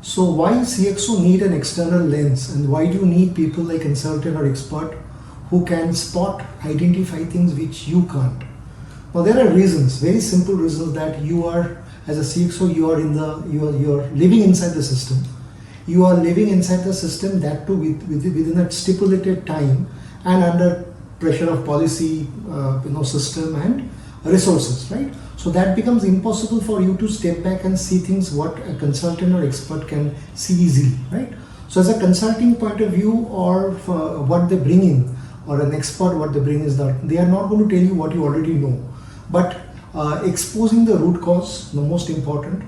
So why CXO need an external lens, and why do you need people like consultant or expert who can spot, identify things which you can't? Well, there are reasons, very simple reasons, that you are, as a CXO, you are living inside the system. You are living inside the system, that too within a stipulated time and under pressure of policy, system and resources, right? So that becomes impossible for you to step back and see things what a consultant or expert can see easily, right? So as a consulting point of view, or for what they bring in, or an expert, what they bring is that they are not going to tell you what you already know, but exposing the root cause, the most important,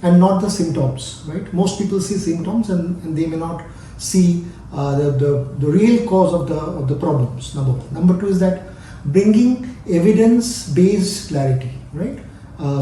and not the symptoms, right? Most people see symptoms and they may not see the real cause of the problems, number one. Number two is that bringing evidence-based clarity, right?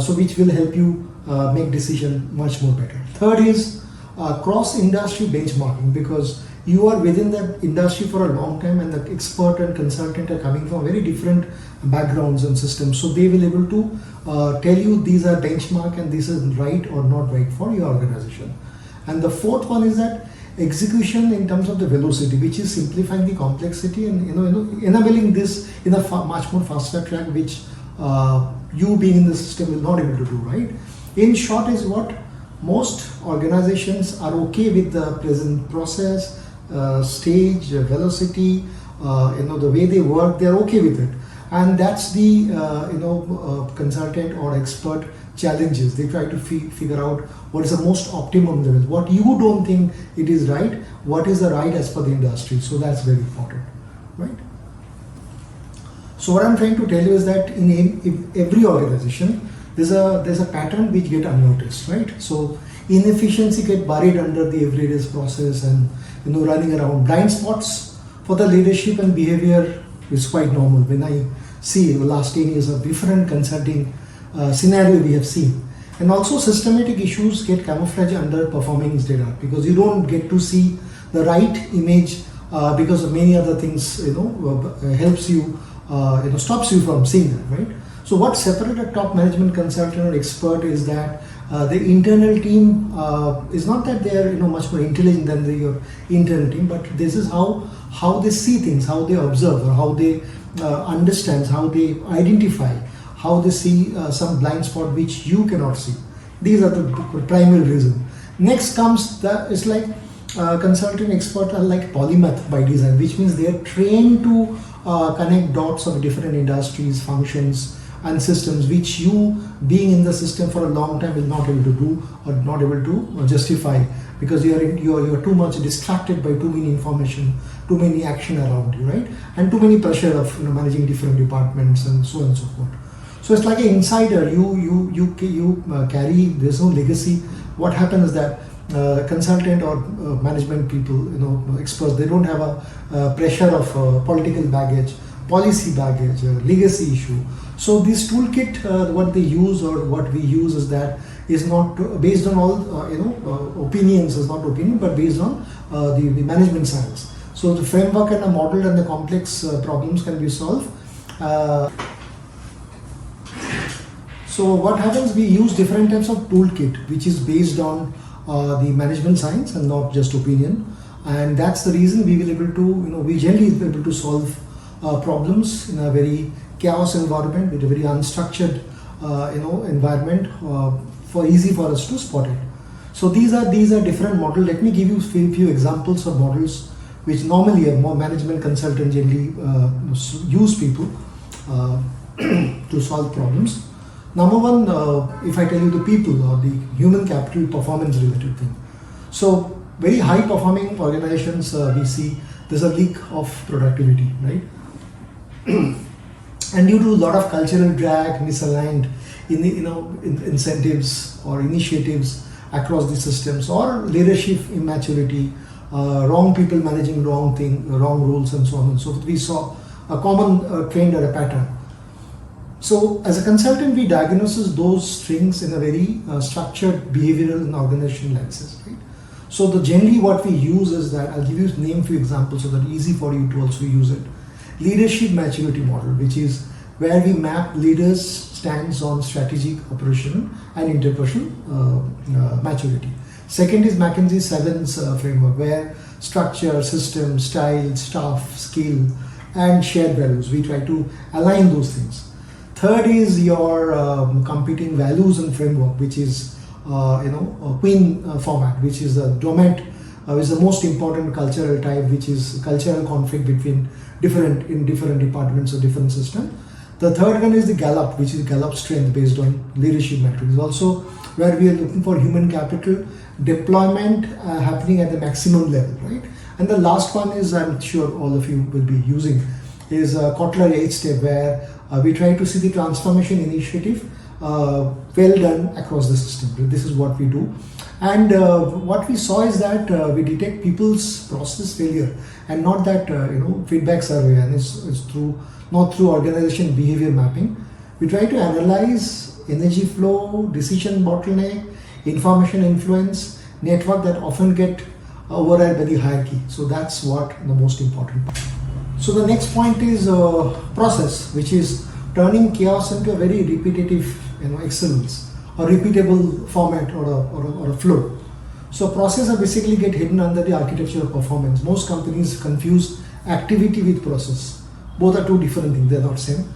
So which will help you make decision much more better. Third is cross-industry benchmarking, because you are within that industry for a long time and the expert and consultant are coming from very different backgrounds and systems. So they will able to tell you these are benchmark and this is right or not right for your organization. And the fourth one is that execution in terms of the velocity, which is simplifying the complexity and enabling this in a much more faster track, which you being in the system will not able to do, right? In short is what most organizations are okay with the present process, stage, velocity, the way they work, they're okay with it. And that's the, consultant or expert challenges. They try to figure out what is the most optimum level. What you don't think it is right, what is the right as per the industry. So that's very important, right? So what I'm trying to tell you is that in every organization, there's a pattern which get unnoticed, right? So inefficiency get buried under the everyday process and running around. Blind spots for the leadership and behavior is quite normal. When I see the last 10 years of different consulting scenario we have seen. And also systematic issues get camouflaged under performance data, because you don't get to see the right image because of many other things, helps you, stops you from seeing that, right? So what separates a top management consultant or expert is that the internal team is not that they are much more intelligent than your internal team, but this is how they see things, how they observe, or how they understand, how they identify, how they see some blind spot which you cannot see. These are the primary reason. Next comes it's like consultant expert are like polymath by design, which means they are trained to connect dots of different industries, functions and systems, which you being in the system for a long time will not able to do or not able to justify, because you are too much distracted by too many information, too many action around you, right? And too many pressure of managing different departments and so on and so forth. So it's like an insider. You carry, there's no legacy. What happens is that consultant or management people, experts, they don't have a pressure of political baggage, policy baggage, legacy issue. So this toolkit, what they use or what we use is that is not based on all opinions, is not opinion, but based on the management science. So the framework and the model and the complex problems can be solved. So what happens, we use different types of toolkit which is based on the management science and not just opinion, and that's the reason we will able to, we generally able to solve problems in a very chaos environment, with a very unstructured environment, for easy for us to spot it. So these are different models. Let me give you few examples of models which normally a more management consultant generally use people to solve problems. Number one, if I tell you the people or the human capital performance related thing. So very high performing organizations, we see there's a leak of productivity, right? And due to a lot of cultural drag, misaligned incentives or initiatives across the systems, or leadership immaturity, wrong people managing wrong rules and so on and so forth, we saw a common trend or a pattern. So as a consultant, we diagnose those strings in a very structured behavioral and organizational lenses, right? So generally what we use is that, I'll give you name few examples so that easy for you to also use it. Leadership maturity model, which is where we map leaders' stands on strategic, operational, and interpersonal maturity. Second is McKinsey 7's framework, where structure, system, style, staff, skill, and shared values, we try to align those things. Third is your competing values and framework, which is a Queen format, which is the domain, is the most important cultural type, which is cultural conflict between different departments or different systems. The third one is the Gallup, which is Gallup strength based on leadership metrics. Also, where we are looking for human capital deployment happening at the maximum level, right? And the last one is, I'm sure all of you will be using, is Kotler 8 step, where we try to see the transformation initiative well done across the system. This is what we do. And what we saw is that we detect people's process failure and not that feedback survey, and it's not through organization behavior mapping. We try to analyze energy flow, decision bottleneck, information influence, network that often get override by the hierarchy. So that's what the most important part. So the next point is process, which is turning chaos into a very repetitive excellence, a repeatable format or a flow. So process are basically get hidden under the architecture of performance. Most companies confuse activity with process. Both are two different things, they're not same.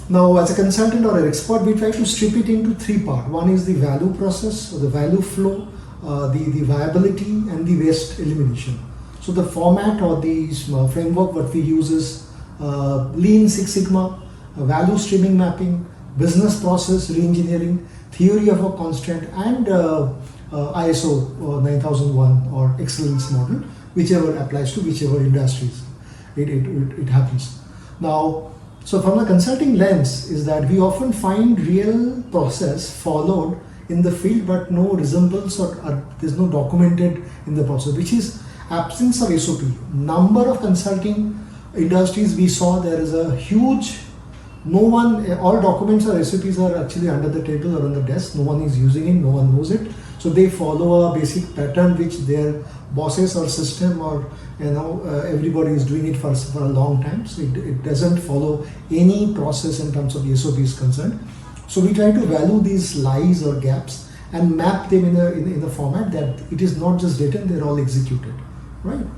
Now, as a consultant or an expert, we try to strip it into three parts. One is the value process or the value flow, the viability, and the waste elimination. So the format or the framework what we use is Lean Six Sigma, value streaming mapping, business process reengineering, theory of a constant, and ISO 9001 or excellence model, whichever applies to whichever industries it happens. Now, so from the consulting lens is that we often find real process followed in the field, but no resemblance or there's no documented in the process, which is absence of SOP. Number of consulting industries we saw, there is a huge, all documents or SOPs are actually under the table or on the desk. No one is using it, no one knows it. So they follow a basic pattern which their bosses or system or everybody is doing it for a long time. So it doesn't follow any process in terms of the SOP is concerned. So we try to value these lies or gaps and map them in a format that it is not just written, they're all executed, right?